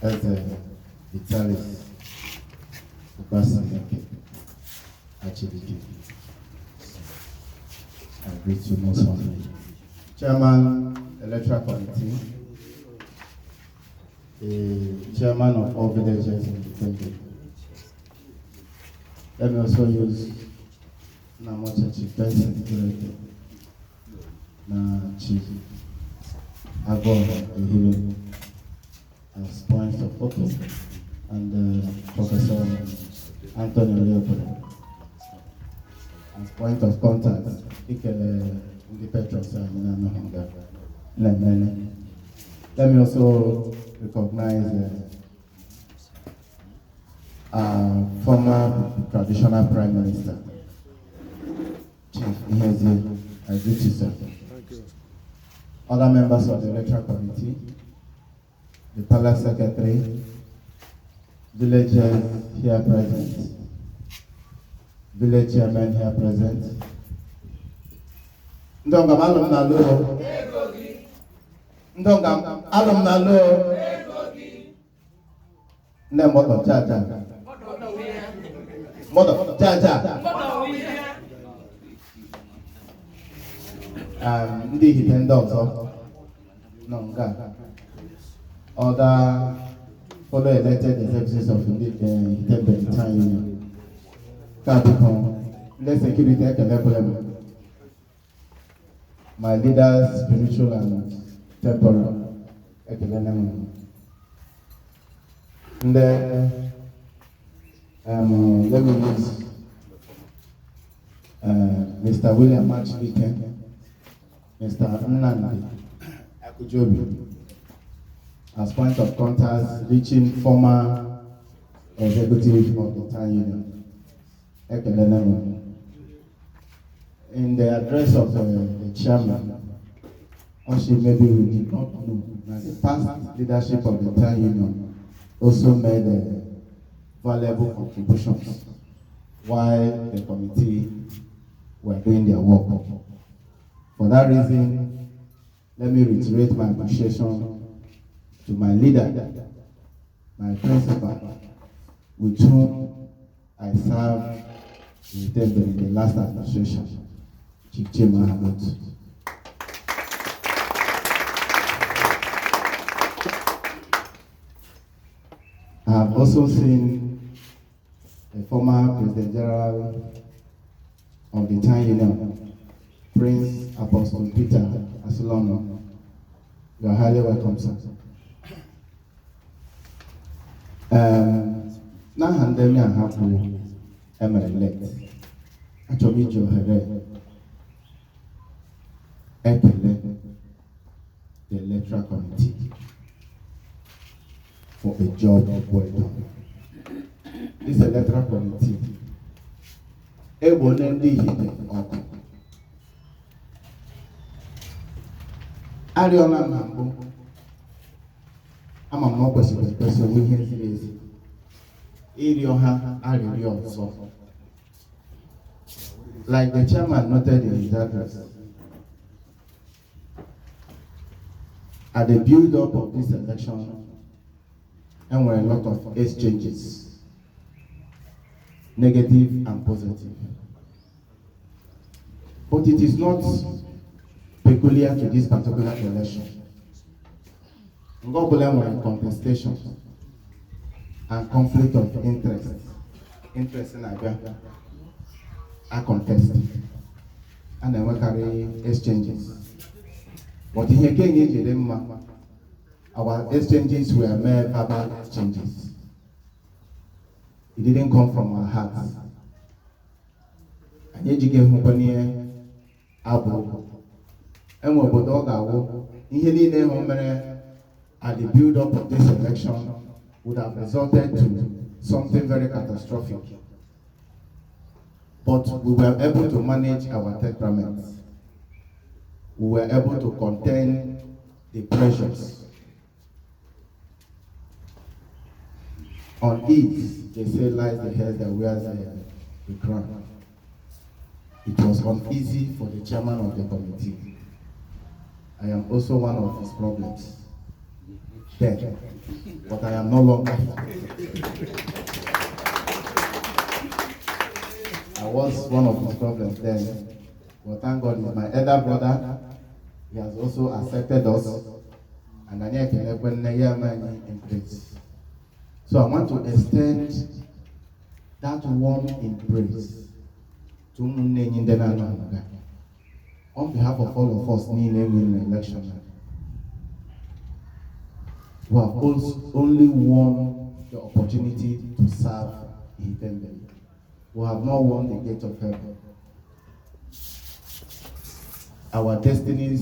as Vitalis Ubasineke Achibiki. I greet you most humbly. Chairman, Electoral Committee, the chairman of all villages in the country. Let me also use Namocha Chief President Director, na Chief Aguene, as points of focus, and Professor Anthony Leopold as point of contact. Let me also recognize our former traditional Prime Minister, Chief Iheze. I greet you, sir. Other members of the Electoral Committee, the Palace Secretary, villagers here present, village chairman here present. Ndongam alum na lo. Ndongam alum na lo. Ne moto jaja. Moto jaja. Ndi hitendo ọzọ. No nga. Other follow elected executives of the Town Union. Let's security level. My leaders, spiritual and temporal. And then let me use Mr. William Machike, Mr. Nnamdi Akujobi as point of contact, reaching former executive of the Town Union. In the address of the chairman, also maybe we did not know that the past leadership of the Town Union also made valuable contributions while the committee were doing their work. For that reason, let me reiterate my appreciation to my leader, my principal, with whom I served in the last administration, Chief Mahamud. I have also seen the former President General of the Town Union, Prince Apostle Peter Asolano. You are highly welcome, sir. Now, handle me a happy Emmanuel. Actually, you have the electoral committee for a job well done. This electoral committee, Ebonende hit up. Ariona Mambo, I'm a more possible person we hear this. Irioha Ario so. Like the chairman noted in his address, at the build-up of this election, there were a lot of exchanges, negative and positive. But it is not peculiar to this particular election. Ngobule were in contestation and conflict of interest. Interest in Aguene are contested, and then we carry exchanges. But in the case our exchanges were mere verbal exchanges. It didn't come from our hearts. And yet you gave company abo. And we would all at the build-up of this election would have resulted to something very catastrophic. But we were able to manage our temperaments. We were able to contain the pressures. On it, they say lies the head that wears the crown. It was uneasy for the chairman of the committee. I am also one of his problems. dead, but I am no longer. I was one of his problems then, but thank God he's my elder brother. He has also accepted us, and I can in grace. So I want to extend that warm embrace to Munne on behalf of all of us in the election. We have only won the opportunity to serve independently. We have not won the gate of heaven. Our destinies